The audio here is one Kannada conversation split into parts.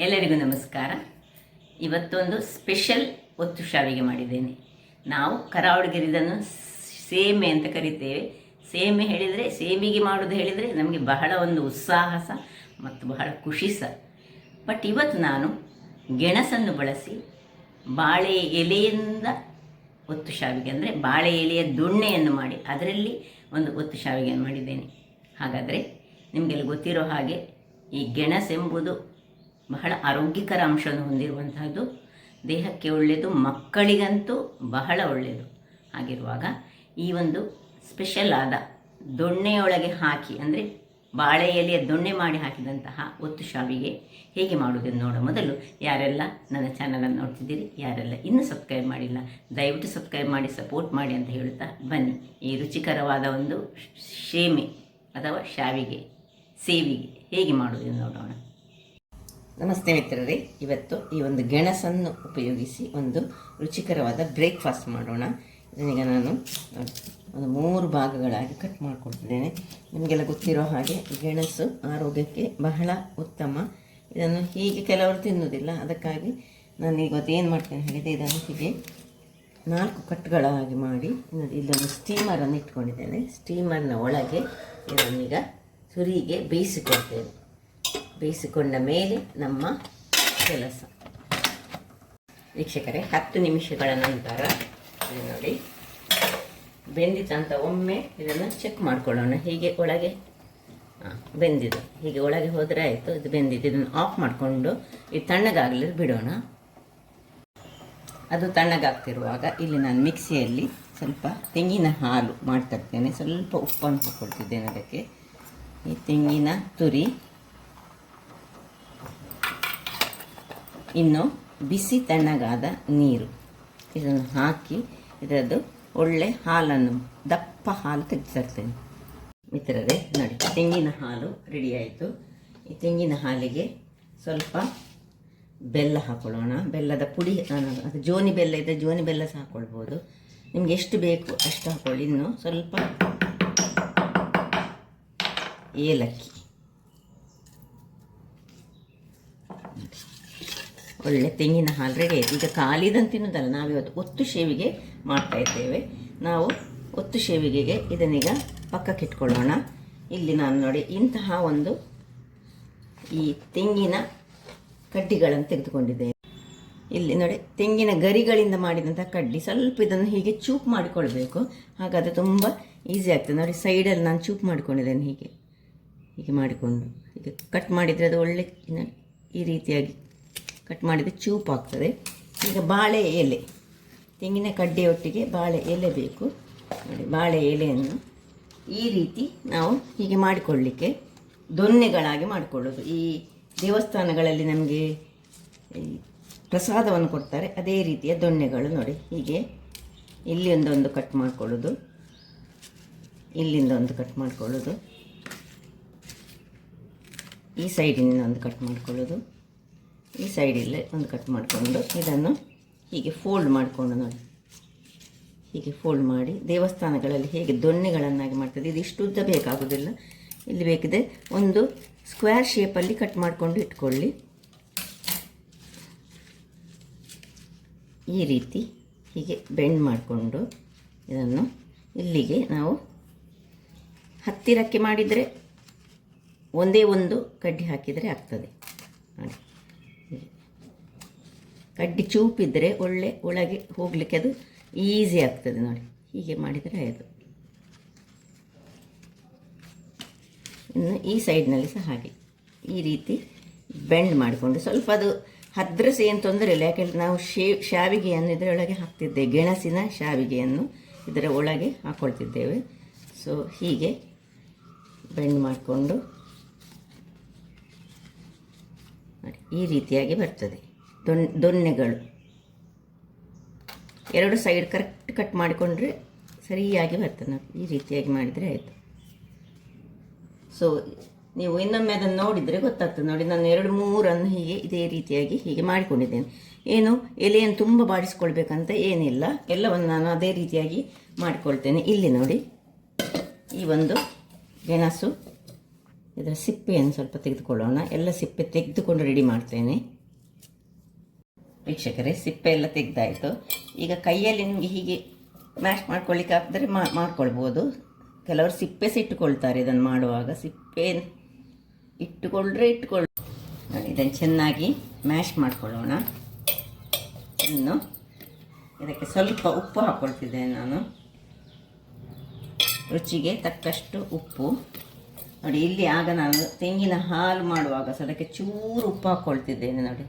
ಎಲ್ಲರಿಗೂ ನಮಸ್ಕಾರ. ಇವತ್ತೊಂದು ಸ್ಪೆಷಲ್ ಒತ್ತು ಶಾವಿಗೆ ಮಾಡಿದ್ದೇನೆ. ನಾವು ಕರಾವಳಿಗರು ಇದನ್ನು ಸೇಮೆ ಅಂತ ಕರಿತೇವೆ. ಸೇಮೆ ಹೇಳಿದರೆ, ಸೇಮಿಗೆ ಮಾಡೋದು ಹೇಳಿದರೆ ನಮಗೆ ಬಹಳ ಒಂದು ಉತ್ಸಾಹ ಸಹ ಮತ್ತು ಬಹಳ ಖುಷಿ ಸಹ. ಬಟ್ ಇವತ್ತು ನಾನು ಗೆಣಸನ್ನು ಬಳಸಿ ಬಾಳೆ ಎಲೆಯಿಂದ ಒತ್ತು ಶಾವಿಗೆ, ಅಂದರೆ ಬಾಳೆ ಎಲೆಯ ದೊಣ್ಣೆಯನ್ನು ಮಾಡಿ ಅದರಲ್ಲಿ ಒಂದು ಒತ್ತು ಶಾವಿಗೆಯನ್ನು ಮಾಡಿದ್ದೇನೆ. ಹಾಗಾದರೆ ನಿಮಗೆಲ್ಲ ಗೊತ್ತಿರೋ ಹಾಗೆ ಈ ಗೆಣಸೆಂಬುದು ಬಹಳ ಆರೋಗ್ಯಕರ ಅಂಶವನ್ನು ಹೊಂದಿರುವಂತಹದ್ದು, ದೇಹಕ್ಕೆ ಒಳ್ಳೆಯದು, ಮಕ್ಕಳಿಗಂತೂ ಬಹಳ ಒಳ್ಳೆಯದು. ಹಾಗಿರುವಾಗ ಈ ಒಂದು ಸ್ಪೆಷಲ್ ಆದ ದೊಣ್ಣೆಯೊಳಗೆ ಹಾಕಿ, ಅಂದರೆ ಬಾಳೆ ಎಲೆಯ ದೊಣ್ಣೆ ಮಾಡಿ ಹಾಕಿದಂತಹ ಒತ್ತು ಶಾವಿಗೆ ಹೇಗೆ ಮಾಡುವುದನ್ನು ನೋಡೋ ಮೊದಲು ಯಾರೆಲ್ಲ ನನ್ನ ಚಾನಲನ್ನು ನೋಡ್ತಿದ್ದೀರಿ, ಯಾರೆಲ್ಲ ಇನ್ನೂ ಸಬ್ಸ್ಕ್ರೈಬ್ ಮಾಡಿಲ್ಲ, ದಯವಿಟ್ಟು ಸಬ್ಸ್ಕ್ರೈಬ್ ಮಾಡಿ ಸಪೋರ್ಟ್ ಮಾಡಿ ಅಂತ ಹೇಳುತ್ತಾ ಬನ್ನಿ ಈ ರುಚಿಕರವಾದ ಒಂದು ಶೇಮೆ ಅಥವಾ ಶಾವಿಗೆ ಸೇವಿಗೆ ಹೇಗೆ ಮಾಡುವುದನ್ನು ನೋಡೋಣ. ನಮಸ್ತೆ ಮಿತ್ರರೇ, ಇವತ್ತು ಈ ಒಂದು ಗೆಣಸನ್ನು ಉಪಯೋಗಿಸಿ ಒಂದು ರುಚಿಕರವಾದ ಬ್ರೇಕ್ಫಾಸ್ಟ್ ಮಾಡೋಣ. ಇದನ್ನೀಗ ನಾನು ಒಂದು 3 ಭಾಗಗಳಾಗಿ ಕಟ್ ಮಾಡಿಕೊಡ್ತಿದ್ದೇನೆ. ನಿಮಗೆಲ್ಲ ಗೊತ್ತಿರೋ ಹಾಗೆ ಗೆಣಸು ಆರೋಗ್ಯಕ್ಕೆ ಬಹಳ ಉತ್ತಮ. ಇದನ್ನು ಹೀಗೆ ಕೆಲವರು ತಿನ್ನುವುದಿಲ್ಲ, ಅದಕ್ಕಾಗಿ ನಾನು ಇವತ್ತು ಏನು ಮಾಡ್ತೇನೆ ಹೇಳಿದೆ, ಇದನ್ನು ಹೀಗೆ 4 ಕಟ್ಗಳಾಗಿ ಮಾಡಿ ಇಲ್ಲೊಂದು ಸ್ಟೀಮರನ್ನು ಇಟ್ಕೊಂಡಿದ್ದೇನೆ. ಸ್ಟೀಮರ್ನ ಒಳಗೆ ಇದನ್ನೀಗ ಸುರಿಗೆ ಬೇಯಿಸಿಕೊಳ್ತೇನೆ. ಬೇಯಿಸಿಕೊಂಡ ಮೇಲೆ ನಮ್ಮ ಕೆಲಸ. ವೀಕ್ಷಕರೇ, 10 ನಿಮಿಷಗಳ ನಂತರ ಇದು ನೋಡಿ ಬೆಂದಿತಂತ ಒಮ್ಮೆ ಇದನ್ನು ಚೆಕ್ ಮಾಡ್ಕೊಳ್ಳೋಣ. ಹೀಗೆ ಒಳಗೆ ಬೆಂದಿದೆ, ಹೀಗೆ ಒಳಗೆ ಹೋದರೆ ಆಯಿತು, ಇದು ಬೆಂದಿದೆ. ಇದನ್ನು ಆಫ್ ಮಾಡಿಕೊಂಡು ಇದು ತಣ್ಣಗಾಗಲಿ ಬಿಡೋಣ. ಅದು ತಣ್ಣಗಾಗ್ತಿರುವಾಗ ಇಲ್ಲಿ ನಾನು ಮಿಕ್ಸಿಯಲ್ಲಿ ಸ್ವಲ್ಪ ತೆಂಗಿನ ಹಾಲು ಮಾಡ್ತಿರ್ತೇನೆ. ಸ್ವಲ್ಪ ಉಪ್ಪನ್ನು ಹಾಕ್ಕೊಳ್ತಿದ್ದೇನೆ ಅದಕ್ಕೆ. ಈ ತೆಂಗಿನ ತುರಿ, ಇನ್ನು ಬಿಸಿ ತಣ್ಣಗಾದ ನೀರು, ಇದನ್ನು ಹಾಕಿ ಇದರದ್ದು ಒಳ್ಳೆ ಹಾಲನ್ನು, ದಪ್ಪ ಹಾಲು ತೆಗೆದಿರ್ತೇನೆ. ಮಿತ್ರರೇ ನೋಡಿ, ತೆಂಗಿನ ಹಾಲು ರೆಡಿ ಆಯಿತು. ಈ ತೆಂಗಿನ ಹಾಲಿಗೆ ಸ್ವಲ್ಪ ಬೆಲ್ಲ ಹಾಕೊಳ್ಳೋಣ. ಬೆಲ್ಲದ ಪುಡಿ, ಅದು ಜೋನಿ ಬೆಲ್ಲ ಇದ್ದರೆ ಜೋನಿ ಬೆಲ್ಲ ಸಹ ಹಾಕ್ಕೊಳ್ಬೋದು, ನಿಮ್ಗೆ ಎಷ್ಟು ಬೇಕು ಅಷ್ಟು ಹಾಕ್ಕೊಳ್ಳಿ. ಇನ್ನು ಸ್ವಲ್ಪ ಏಲಕ್ಕಿ, ಒಳ್ಳೆ ತೆಂಗಿನ ಹಾಲು ರೆಡಿ ಆಯಿತು. ಈಗ ಖಾಲಿದಂತ ತಿನ್ನೋದಲ್ಲ, ನಾವಿವತ್ತು ಒತ್ತು ಶೇವಿಗೆ ಮಾಡ್ತಾ ಇದ್ದೇವೆ. ನಾವು ಒತ್ತು ಶೇವಿಗೆಗೆ ಇದನ್ನೀಗ ಪಕ್ಕಕ್ಕೆ ಇಟ್ಕೊಳ್ಳೋಣ. ಇಲ್ಲಿ ನಾನು ನೋಡಿ ಇಂತಹ ಒಂದು ಈ ತೆಂಗಿನ ಕಡ್ಡಿಗಳನ್ನು ತೆಗೆದುಕೊಂಡಿದ್ದೇನೆ. ಇಲ್ಲಿ ನೋಡಿ ತೆಂಗಿನ ಗರಿಗಳಿಂದ ಮಾಡಿದಂಥ ಕಡ್ಡಿ. ಸ್ವಲ್ಪ ಇದನ್ನು ಹೀಗೆ ಚೂಪ್ ಮಾಡಿಕೊಳ್ಬೇಕು, ಹಾಗಾದರೆ ತುಂಬ ಈಸಿ ಆಗ್ತದೆ. ನೋಡಿ ಸೈಡಲ್ಲಿ ನಾನು ಚೂಪ್ ಮಾಡಿಕೊಂಡಿದ್ದೇನೆ. ಹೀಗೆ ಹೀಗೆ ಮಾಡಿಕೊಂಡು ಹೀಗೆ ಕಟ್ ಮಾಡಿದರೆ ಅದು ಒಳ್ಳೆ ಈ ರೀತಿಯಾಗಿ ಕಟ್ ಮಾಡಿದರೆ ಚೂಪ್ ಆಗ್ತದೆ. ಈಗ ಬಾಳೆ ಎಲೆ, ತೆಂಗಿನ ಕಡ್ಡೆಯೊಟ್ಟಿಗೆ ಬಾಳೆ ಎಲೆ ಬೇಕು. ನೋಡಿ ಬಾಳೆ ಎಲೆಯನ್ನು ಈ ರೀತಿ ನಾವು ಹೀಗೆ ಮಾಡಿಕೊಳ್ಳಲಿಕ್ಕೆ ದೊನ್ನೆಗಳಾಗಿ ಮಾಡಿಕೊಳ್ಳೋದು. ಈ ದೇವಸ್ಥಾನಗಳಲ್ಲಿ ನಮಗೆ ಪ್ರಸಾದವನ್ನು ಕೊಡ್ತಾರೆ, ಅದೇ ರೀತಿಯ ದೊಣ್ಣೆಗಳು. ನೋಡಿ ಹೀಗೆ ಇಲ್ಲಿ ಒಂದೊಂದು ಕಟ್ ಮಾಡಿಕೊಳ್ಳೋದು, ಇಲ್ಲಿಂದ ಒಂದು ಕಟ್ ಮಾಡಿಕೊಳ್ಳೋದು, ಈ ಸೈಡಿನಿಂದ ಒಂದು ಕಟ್ ಮಾಡಿಕೊಳ್ಳೋದು, ಈ ಸೈಡಲ್ಲೇ ಒಂದು ಕಟ್ ಮಾಡಿಕೊಂಡು ಇದನ್ನು ಹೀಗೆ ಫೋಲ್ಡ್ ಮಾಡಿಕೊಂಡು ನೋಡಿ ಹೀಗೆ ಫೋಲ್ಡ್ ಮಾಡಿ ದೇವಸ್ಥಾನಗಳಲ್ಲಿ ಹೇಗೆ ದೊಣ್ಣೆಗಳನ್ನಾಗಿ ಮಾಡ್ತದೆ. ಇದು ಇಷ್ಟು ಉದ್ದ ಬೇಕಾಗೋದಿಲ್ಲ, ಇಲ್ಲಿ ಬೇಕಿದೆ ಒಂದು ಸ್ಕ್ವೇರ್ ಶೇಪಲ್ಲಿ ಕಟ್ ಮಾಡಿಕೊಂಡು ಇಟ್ಕೊಳ್ಳಿ. ಈ ರೀತಿ ಹೀಗೆ ಬೆಂಡ್ ಮಾಡಿಕೊಂಡು ಇದನ್ನು ಇಲ್ಲಿಗೆ ನಾವು ಹತ್ತಿರಕ್ಕೆ ಮಾಡಿದರೆ ಒಂದೇ ಒಂದು ಕಡ್ಡಿ ಹಾಕಿದರೆ ಆಗ್ತದೆ. ನೋಡಿ ಕಡ್ಡಿ ಚೂಪಿದ್ದರೆ ಒಳ್ಳೆ ಒಳಗೆ ಹೋಗಲಿಕ್ಕೆ ಅದು ಈಸಿ ಆಗ್ತದೆ. ನೋಡಿ ಹೀಗೆ ಮಾಡಿದರೆ ಆಯಿತು. ಇನ್ನು ಈ ಸೈಡ್ನಲ್ಲಿ ಸಹ ಹಾಗೆ ಈ ರೀತಿ ಬೆಂಡ್ ಮಾಡಿಕೊಂಡು ಸ್ವಲ್ಪ ಅದು ಹದ್ರಸೆ ಏನು ತೊಂದರೆ ಇಲ್ಲ, ಯಾಕೆಂದರೆ ನಾವು ಶಾವಿಗೆಯನ್ನು ಇದರೊಳಗೆ ಹಾಕ್ತಿದ್ದೇವೆ, ಗೆಣಸಿನ ಶಾವಿಗೆಯನ್ನು ಇದರ ಒಳಗೆ ಹಾಕ್ಕೊಳ್ತಿದ್ದೇವೆ. ಸೊ ಹೀಗೆ ಬೆಂಡ್ ಮಾಡಿಕೊಂಡು ಈ ರೀತಿಯಾಗಿ ಬರ್ತದೆ ದೊಣ್ಣೆಗಳು. 2 ಸೈಡ್ ಕರೆಕ್ಟ್ ಕಟ್ ಮಾಡಿಕೊಂಡ್ರೆ ಸರಿಯಾಗಿ ಬರ್ತದೆ. ನಾವು ಈ ರೀತಿಯಾಗಿ ಮಾಡಿದರೆ ಆಯಿತು. ಸೊ ನೀವು ಇನ್ನೊಮ್ಮೆ ಅದನ್ನು ನೋಡಿದರೆ ಗೊತ್ತಾಗ್ತದೆ. ನೋಡಿ ನಾನು 2-3 ಹೀಗೆ ಇದೇ ರೀತಿಯಾಗಿ ಹೀಗೆ ಮಾಡಿಕೊಂಡಿದ್ದೇನೆ. ಏನು ಎಲೆಯನ್ನು ತುಂಬ ಬಾಡಿಸ್ಕೊಳ್ಬೇಕಂತ ಏನಿಲ್ಲ, ಎಲ್ಲವನ್ನು ನಾನು ಅದೇ ರೀತಿಯಾಗಿ ಮಾಡಿಕೊಳ್ತೇನೆ. ಇಲ್ಲಿ ನೋಡಿ ಈ ಒಂದು ಗೆಣಸು ಇದರ ಸಿಪ್ಪೆಯನ್ನು ಸ್ವಲ್ಪ ತೆಗೆದುಕೊಳ್ಳೋಣ. ಎಲ್ಲ ಸಿಪ್ಪೆ ತೆಗೆದುಕೊಂಡು ರೆಡಿ ಮಾಡ್ತೇನೆ. ವೀಕ್ಷಕರೇ, ಸಿಪ್ಪೆ ಎಲ್ಲ ತೆಗೆದಾಯಿತು. ಈಗ ಕೈಯಲ್ಲಿ ನಿಮಗೆ ಹೀಗೆ ಮ್ಯಾಶ್ ಮಾಡ್ಕೊಳ್ಳಿಕ್ಕೆ ಆಗ್ತದೆ ಮಾಡ್ಕೊಳ್ಬೋದು. ಕೆಲವರು ಸಿಪ್ಪೆ ಸಹ ಇಟ್ಟುಕೊಳ್ತಾರೆ. ಇದನ್ನು ಮಾಡುವಾಗ ಸಿಪ್ಪೆ ಇಟ್ಟುಕೊಂಡ್ರೆ ಇದನ್ನು ಚೆನ್ನಾಗಿ ಮ್ಯಾಶ್ ಮಾಡ್ಕೊಳ್ಳೋಣ. ಇನ್ನು ಇದಕ್ಕೆ ಸ್ವಲ್ಪ ಉಪ್ಪು ಹಾಕ್ಕೊಳ್ತಿದ್ದೇನೆ ನಾನು, ರುಚಿಗೆ ತಕ್ಕಷ್ಟು ಉಪ್ಪು. ನೋಡಿ, ಇಲ್ಲಿ ಆಗ ನಾನು ತೆಂಗಿನ ಹಾಲು ಮಾಡುವಾಗ ಸಹ ಅದಕ್ಕೆ ಚೂರು ಉಪ್ಪು ಹಾಕ್ಕೊಳ್ತಿದ್ದೇನೆ. ನೋಡಿ,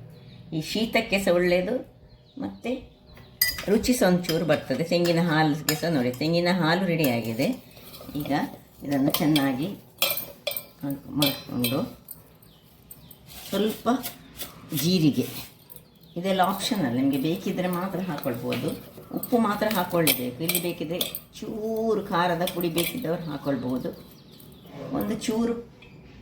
ಈ ಶೀತಕ್ಕೆ ಸಹ ಒಳ್ಳೆಯದು ಮತ್ತು ರುಚಿ ಸಹ ಒಂಚೂರು ಬರ್ತದೆ ತೆಂಗಿನ ಹಾಲಿಗೆ ಸಹ. ನೋಡಿ, ತೆಂಗಿನ ಹಾಲು ರೆಡಿಯಾಗಿದೆ. ಈಗ ಇದನ್ನು ಚೆನ್ನಾಗಿ ಮಾಡಿಕೊಂಡು ಸ್ವಲ್ಪ ಜೀರಿಗೆ, ಇದೆಲ್ಲ ಆಪ್ಷನಲ್, ನಿಮಗೆ ಬೇಕಿದ್ದರೆ ಮಾತ್ರ ಹಾಕ್ಕೊಳ್ಬೋದು. ಉಪ್ಪು ಮಾತ್ರ ಹಾಕ್ಕೊಳ್ಳಬೇಕು. ಇಲ್ಲಿ ಬೇಕಿದ್ದರೆ ಚೂರು ಖಾರದ ಪುಡಿ ಬೇಕಿದ್ದವರು ಹಾಕ್ಕೊಳ್ಬೋದು. ಒಂದು ಚೂರು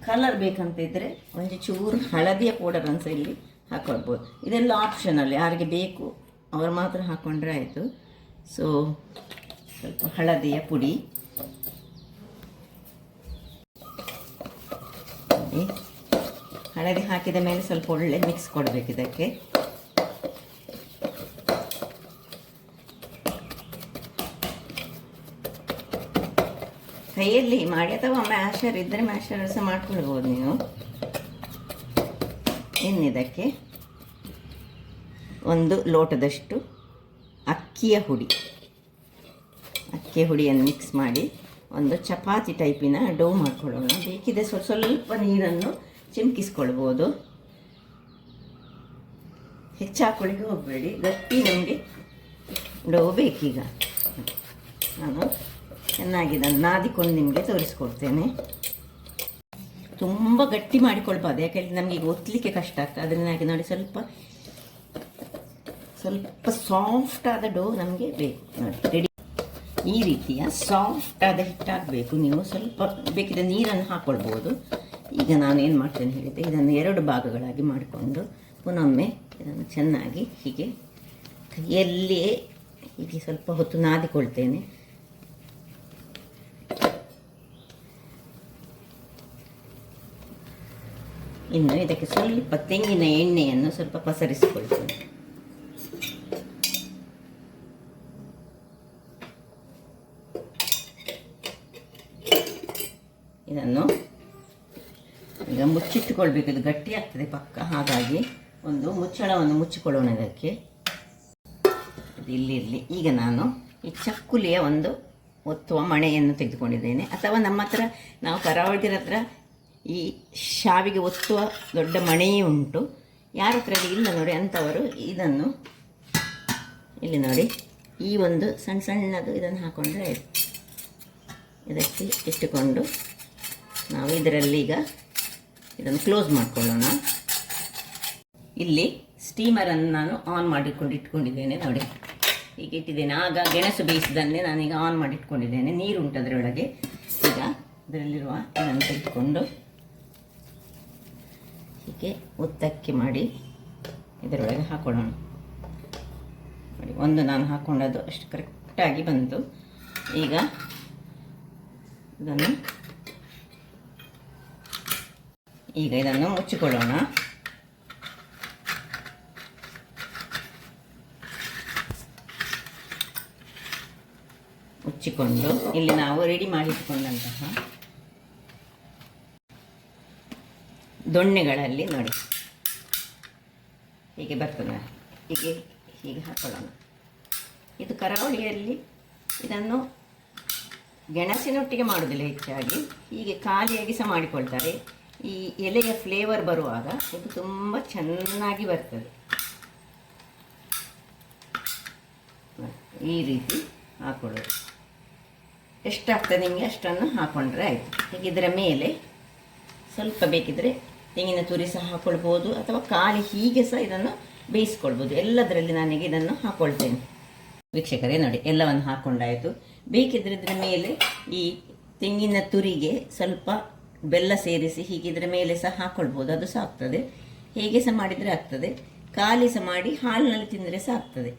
ಕಲರ್ ಬೇಕಂತ ಇದ್ದರೆ ಒಂದು ಚೂರು ಹಳದಿಯ ಪೌಡರನ್ನು ಸಹ ಇಲ್ಲಿ ಹಾಕ್ಕೊಳ್ಬೋದು. ಇದೆಲ್ಲ ಆಪ್ಷನಲ್, ಯಾರಿಗೆ ಬೇಕು ಅವರು ಮಾತ್ರ ಹಾಕ್ಕೊಂಡ್ರೆ ಆಯಿತು. ಸೊ ಸ್ವಲ್ಪ ಹಳದಿಯ ಪುಡಿ, ಹಳದಿ ಹಾಕಿದ ಮೇಲೆ ಸ್ವಲ್ಪ ಒಳ್ಳೆ ಮಿಕ್ಸ್ ಕೊಡಬೇಕು ಇದಕ್ಕೆ. ಕೈಯಲ್ಲಿ ಮಾಡಿ ಅಥವಾ ಮ್ಯಾಶರ್ ಇದ್ದರೆ ಮ್ಯಾಶರ್ ಸಹ ಮಾಡ್ಕೊಳ್ಬೋದು ನೀವು. ಇನ್ನಿದಕ್ಕೆ ಒಂದು ಲೋಟದಷ್ಟು ಅಕ್ಕಿಯ ಹುಡಿಯನ್ನು ಮಿಕ್ಸ್ ಮಾಡಿ ಒಂದು ಚಪಾತಿ ಟೈಪಿನ ಡೋ ಮಾಡ್ಕೊಳ್ಳೋಣ. ಬೇಕಿದೆ ಸ್ವಲ್ಪ ನೀರನ್ನು ಚಿಮುಕಿಸ್ಕೊಳ್ಬೋದು. ಹೆಚ್ಚು ಹಾಕ್ಕೊಳ್ಳಿಕ್ಕೆ ಹೋಗಬೇಡಿ, ಗಟ್ಟಿ ನಮಗೆ ಡೋ ಬೇಕೀಗ. ನಾನು ಚೆನ್ನಾಗಿ ಇದನ್ನು ನಾದಿಕೊಂಡು ನಿಮಗೆ ತೋರಿಸ್ಕೊಡ್ತೇನೆ. ತುಂಬ ಗಟ್ಟಿ ಮಾಡಿಕೊಳ್ಬಾರ್ದು, ಯಾಕೆಂದರೆ ನಮಗೆ ಈಗ ಒತ್ತಲಿಕ್ಕೆ ಕಷ್ಟ ಆಗ್ತದೆ. ಅದರಿಂದಾಗಿ ನೋಡಿ, ಸ್ವಲ್ಪ ಸಾಫ್ಟ್ ಆದ ಡೋ ನಮಗೆ ಬೇಕು. ನೋಡಿ, ರೆಡಿ. ಈ ರೀತಿಯ ಸಾಫ್ಟ್ ಆದ ಹಿಟ್ಟಾಗಬೇಕು. ನೀವು ಸ್ವಲ್ಪ ಬೇಕಿದ್ರೆ ನೀರನ್ನು ಹಾಕ್ಕೊಳ್ಬೋದು. ಈಗ ನಾನು ಏನು ಮಾಡ್ತೇನೆ ಹೇಳಿದೆ, ಇದನ್ನು 2 ಭಾಗಗಳಾಗಿ ಮಾಡಿಕೊಂಡು ಪುನೊಮ್ಮೆ ಇದನ್ನು ಚೆನ್ನಾಗಿ ಹೀಗೆ ಕೈಯಲ್ಲಿಯೇ ಹೀಗೆ ಸ್ವಲ್ಪ ಹೊತ್ತು ನಾದಿಕೊಳ್ತೇನೆ. ಇನ್ನು ಇದಕ್ಕೆ ಸ್ವಲ್ಪ ತೆಂಗಿನ ಎಣ್ಣೆಯನ್ನು ಸ್ವಲ್ಪ ಪಸರಿಸಿಕೊಳ್ತೇನೆ. ಇದನ್ನು ಈಗ ಮುಚ್ಚಿಟ್ಟುಕೊಳ್ಬೇಕು, ಇದು ಗಟ್ಟಿ ಆಗ್ತದೆ ಪಕ್ಕ. ಹಾಗಾಗಿ ಒಂದು ಮುಚ್ಚಳವನ್ನು ಮುಚ್ಚಿಕೊಳ್ಳೋಣ ಇದಕ್ಕೆ. ಇದು ಇಲ್ಲಿರಲಿ. ಈಗ ನಾನು ಈ ಚಕ್ಕುಲಿಯ ಒಂದು ಒತ್ತುವ ಮಣೆಯನ್ನು ತೆಗೆದುಕೊಂಡಿದ್ದೇನೆ. ಅಥವಾ ನಮ್ಮ ಹತ್ರ, ನಾವು ಕರಾವಳಿಗರ ಹತ್ರ ಈ ಶಾವಿಗೆ ಒತ್ತುವ ದೊಡ್ಡ ಮಣೆಯೇ ಉಂಟು. ಯಾರ ಹತ್ರ ಇಲ್ಲ ನೋಡಿ ಅಂಥವರು ಇದನ್ನು ಇಲ್ಲಿ ನೋಡಿ, ಈ ಒಂದು ಸಣ್ಣದು ಇದನ್ನು ಹಾಕ್ಕೊಂಡ್ರೆ ಆಯಿತು. ಇದಕ್ಕೆ ಇಟ್ಟುಕೊಂಡು ನಾವು ಇದರಲ್ಲಿ ಈಗ ಇದನ್ನು ಕ್ಲೋಸ್ ಮಾಡಿಕೊಳ್ಳೋಣ. ಇಲ್ಲಿ ಸ್ಟೀಮರನ್ನು ನಾನು ಆನ್ ಮಾಡಿಕೊಂಡು ಇಟ್ಕೊಂಡಿದ್ದೇನೆ. ನೋಡಿ, ಈಗ ಇಟ್ಟಿದ್ದೇನೆ. ಆಗ ಗೆಣಸು ಬೇಯಿಸಿದನ್ನೇ ನಾನೀಗ ಆನ್ ಮಾಡಿ ಇಟ್ಕೊಂಡಿದ್ದೇನೆ. ನೀರು ಉಂಟು ಅದರೊಳಗೆ. ಈಗ ಇದರಲ್ಲಿರುವ ಇದನ್ನು ತೆಗೆದುಕೊಂಡು ಹೀಗೆ ಒತ್ತಕ್ಕೆ ಮಾಡಿ ಇದರೊಳಗೆ ಹಾಕೊಳ್ಳೋಣ. ನೋಡಿ, ಒಂದು ನಾನು ಹಾಕ್ಕೊಂಡದ್ದು ಅಷ್ಟು ಕರೆಕ್ಟಾಗಿ ಬಂತು. ಈಗ ಇದನ್ನು ಮುಚ್ಚಿಕೊಳ್ಳೋಣ. ಮುಚ್ಚಿಕೊಂಡು ಇಲ್ಲಿ ನಾವು ರೆಡಿ ಮಾಡಿಟ್ಕೊಂಡಂತಹ ದೊಣ್ಣೆಗಳಲ್ಲಿ ನೋಡಿ ಹೀಗೆ ಬರ್ತದೆ. ಹೀಗೆ ಹಾಕೊಳ್ಳೋಣ. ಇದು ಕರಾವಳಿಯಲ್ಲಿ ಇದನ್ನು ಗೆಣಸಿನೊಟ್ಟಿಗೆ ಮಾಡೋದಿಲ್ಲ, ಹೆಚ್ಚಾಗಿ ಹೀಗೆ ಖಾಲಿಯಾಗಿ ಸಹ ಮಾಡಿಕೊಳ್ತಾರೆ. ಈ ಎಲೆಯ ಫ್ಲೇವರ್ ಬರುವಾಗ ಇದು ತುಂಬ ಚೆನ್ನಾಗಿ ಬರ್ತದೆ. ಈ ರೀತಿ ಹಾಕೊಳ್ಳೋದು. ಎಷ್ಟಾಗ್ತದೆ ನಿಮಗೆ ಅಷ್ಟನ್ನು ಹಾಕ್ಕೊಂಡ್ರೆ ಆಯಿತು. ಈಗ ಇದರ ಮೇಲೆ ಸ್ವಲ್ಪ ಬೇಕಿದ್ದರೆ ತೆಂಗಿನ ತುರಿ ಸಹ ಹಾಕ್ಕೊಳ್ಬೋದು, ಅಥವಾ ಖಾಲಿ ಹೀಗೆ ಸಹ ಇದನ್ನು ಬೇಯಿಸ್ಕೊಳ್ಬೋದು. ಎಲ್ಲದರಲ್ಲಿ ನಾನೀಗ ಇದನ್ನು ಹಾಕ್ಕೊಳ್ತೇನೆ. ವೀಕ್ಷಕರೇ ನೋಡಿ, ಎಲ್ಲವನ್ನು ಹಾಕ್ಕೊಂಡಾಯಿತು. ಬೇಕಿದ್ರೆ ಇದರ ಮೇಲೆ ಈ ತೆಂಗಿನ ತುರಿಗೆ ಸ್ವಲ್ಪ ಬೆಲ್ಲ ಸೇರಿಸಿ ಹೀಗೆ ಇದರ ಮೇಲೆ ಸಹ ಹಾಕ್ಕೊಳ್ಬೋದು, ಅದು ಸಹ ಆಗ್ತದೆ. ಹೇಗೆ ಸಹ ಮಾಡಿದರೆ ಆಗ್ತದೆ. ಖಾಲಿ ಸಹ ಮಾಡಿ ಹಾಲಿನಲ್ಲಿ ತಿಂದರೆ ಸಹ ಆಗ್ತದೆ.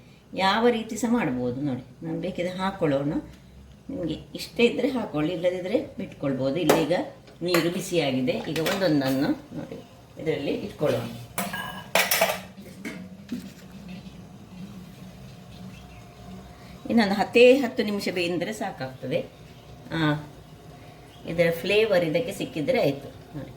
ಯಾವ ರೀತಿ ಸಹ ಮಾಡ್ಬೋದು. ನೋಡಿ, ನಾನು ಬೇಕಿದ್ರೆ ಹಾಕ್ಕೊಳ್ಳೋಣ. ನಿಮಗೆ ಇಷ್ಟ ಇದ್ದರೆ ಹಾಕ್ಕೊಳ್ಳಿ, ಇಲ್ಲದಿದ್ದರೆ ಬಿಟ್ಕೊಳ್ಬೋದು. ಇಲ್ಲೀಗ ನೀರು ಬಿಸಿಯಾಗಿದೆ. ಈಗ ಒಂದೊಂದನ್ನು ನೋಡಿ ಇದರಲ್ಲಿ ಇಟ್ಕೊಳ್ಳೋಣ. ಇನ್ನೊಂದು 10 ನಿಮಿಷ ಬೇಯಿಸಿದರೆ ಸಾಕಾಗ್ತದೆ. ಇದರ ಫ್ಲೇವರ್ ಇದಕ್ಕೆ ಸಿಕ್ಕಿದರೆ ಆಯಿತು ನೋಡಿ.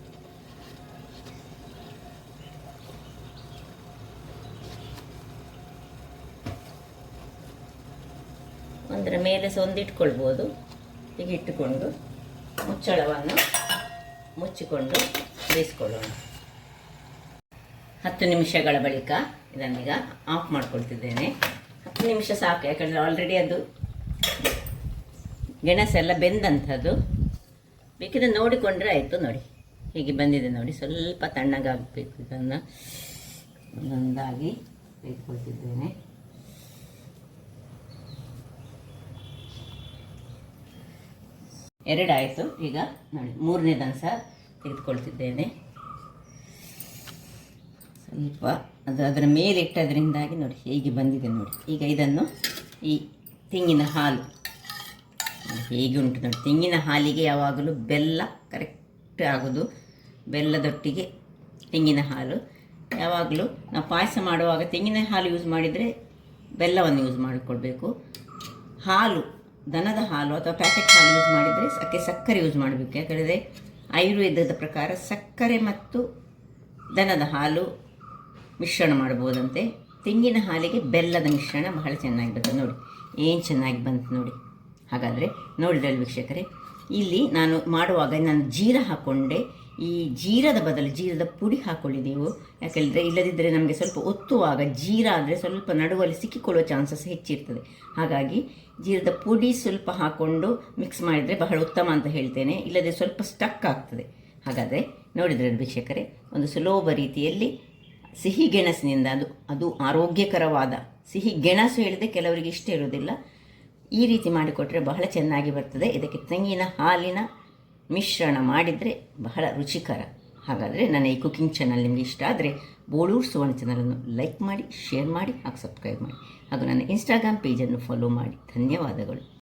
ಒಂದರ ಮೇಲೆ ಸಹ ಒಂದು ಇಟ್ಕೊಳ್ಬೋದು. ಹೀಗೆ ಇಟ್ಟುಕೊಂಡು ಮುಚ್ಚಳವನ್ನು ಮುಚ್ಚಿಕೊಂಡು ಬೇಯಿಸ್ಕೊಳ್ಳೋಣ. 10 ನಿಮಿಷಗಳ ಬಳಿಕ ಇದನ್ನೀಗ ಆಫ್ ಮಾಡ್ಕೊಳ್ತಿದ್ದೇನೆ. 10 ನಿಮಿಷ ಸಾಕು, ಯಾಕಂದರೆ ಆಲ್ರೆಡಿ ಅದು ಗೆಣಸೆಲ್ಲ ಬೆಂದಂಥದ್ದು. ಬೇಕಿದ್ರೆ ನೋಡಿಕೊಂಡ್ರೆ ಆಯಿತು. ನೋಡಿ ಹೀಗೆ ಬಂದಿದೆ ನೋಡಿ. ಸ್ವಲ್ಪ ತಣ್ಣಗಾಗಬೇಕು. ಇದನ್ನು ಒಂದೊಂದಾಗಿ ಬೇಯಿಸ್ಕೊಳ್ತಿದ್ದೇನೆ. ಎರಡಾಯಿತು. ಈಗ ನೋಡಿ ಮೂರನೇದನ್ನು ಸಹ ತೆಗೆದುಕೊಳ್ತಿದ್ದೇನೆ. ಸ್ವಲ್ಪ ಅದರ ಮೇಲೆ ಇಟ್ಟದ್ರಿಂದಾಗಿ ನೋಡಿ ಹೇಗೆ ಬಂದಿದೆ ನೋಡಿ. ಈಗ ಇದನ್ನು ಈ ತೆಂಗಿನ ಹಾಲು ಹೇಗೆ ಉಂಟು ನೋಡಿ. ತೆಂಗಿನ ಹಾಲಿಗೆ ಯಾವಾಗಲೂ ಬೆಲ್ಲ ಕರೆಕ್ಟ್ ಆಗೋದು. ಬೆಲ್ಲದೊಟ್ಟಿಗೆ ತೆಂಗಿನ ಹಾಲು ಯಾವಾಗಲೂ ನಾವು ಪಾಯಸ ಮಾಡುವಾಗ ತೆಂಗಿನ ಹಾಲು ಯೂಸ್ ಮಾಡಿದರೆ ಬೆಲ್ಲವನ್ನು ಯೂಸ್ ಮಾಡಿಕೊಳ್ಬೇಕು. ಹಾಲು ದನದ ಹಾಲು ಅಥವಾ ಪ್ಯಾಕೆಟ್ ಹಾಲು ಯೂಸ್ ಮಾಡಿದರೆ ಅದಕ್ಕೆ ಸಕ್ಕರೆ ಯೂಸ್ ಮಾಡಬೇಕು. ಯಾಕಂದರೆ ಆಯುರ್ವೇದದ ಪ್ರಕಾರ ಸಕ್ಕರೆ ಮತ್ತು ದನದ ಹಾಲು ಮಿಶ್ರಣ ಮಾಡ್ಬೋದಂತೆ. ತೆಂಗಿನ ಹಾಲಿಗೆ ಬೆಲ್ಲದ ಮಿಶ್ರಣ ಬಹಳ ಚೆನ್ನಾಗಿ ಬರ್ತದೆ. ನೋಡಿ ಏನು ಚೆನ್ನಾಗಿ ಬಂತು ನೋಡಿ. ಹಾಗಾದರೆ ನೋಡಿದ್ರಲ್ಲಿ ವೀಕ್ಷಕರೇ, ಇಲ್ಲಿ ನಾನು ಮಾಡುವಾಗ ನಾನು ಜೀರ ಹಾಕ್ಕೊಂಡೆ. ಈ ಜೀರದ ಬದಲು ಜೀರದ ಪುಡಿ ಹಾಕ್ಕೊಳ್ಳಿದೆವು. ಯಾಕೆಂದರೆ ಇಲ್ಲದಿದ್ದರೆ ನಮಗೆ ಸ್ವಲ್ಪ ಒತ್ತುವಾಗ ಜೀರ ಆದರೆ ಸ್ವಲ್ಪ ನಡುವಲ್ಲಿ ಸಿಕ್ಕಿಕೊಳ್ಳುವ ಚಾನ್ಸಸ್ ಹೆಚ್ಚಿರ್ತದೆ. ಹಾಗಾಗಿ ಜೀರದ ಪುಡಿ ಸ್ವಲ್ಪ ಹಾಕ್ಕೊಂಡು ಮಿಕ್ಸ್ ಮಾಡಿದರೆ ಬಹಳ ಉತ್ತಮ ಅಂತ ಹೇಳ್ತೇನೆ. ಇಲ್ಲದೆ ಸ್ವಲ್ಪ ಸ್ಟಕ್ ಆಗ್ತದೆ. ಹಾಗಾದರೆ ನೋಡಿದ್ರಲ್ಲಿ ವೀಕ್ಷಕರೇ, ಒಂದು ಸುಲಭ ರೀತಿಯಲ್ಲಿ ಸಿಹಿ ಗೆಣಸಿನಿಂದ ಅದು ಆರೋಗ್ಯಕರವಾದ ಸಿಹಿ ಗೆಣಸು ಹೇಳಿದೆ ಕೆಲವರಿಗೆ ಇಷ್ಟ ಇರೋದಿಲ್ಲ. ಈ ರೀತಿ ಮಾಡಿಕೊಟ್ರೆ ಬಹಳ ಚೆನ್ನಾಗಿ ಬರ್ತದೆ. ಇದಕ್ಕೆ ತೆಂಗಿನ ಹಾಲಿನ ಮಿಶ್ರಣ ಮಾಡಿದರೆ ಬಹಳ ರುಚಿಕರ. ಹಾಗಾದರೆ ನನ್ನ ಈ ಕುಕಿಂಗ್ ಚಾನಲ್ ನಿಮಗೆ ಇಷ್ಟ ಆದರೆ ಬೋಳೂರು ಸುವರ್ಣ ಚಾನಲನ್ನು ಲೈಕ್ ಮಾಡಿ, ಶೇರ್ ಮಾಡಿ ಹಾಗೂ ಸಬ್ಸ್ಕ್ರೈಬ್ ಮಾಡಿ ಹಾಗೂ ನನ್ನ ಇನ್ಸ್ಟಾಗ್ರಾಮ್ ಪೇಜನ್ನು ಫಾಲೋ ಮಾಡಿ. ಧನ್ಯವಾದಗಳು.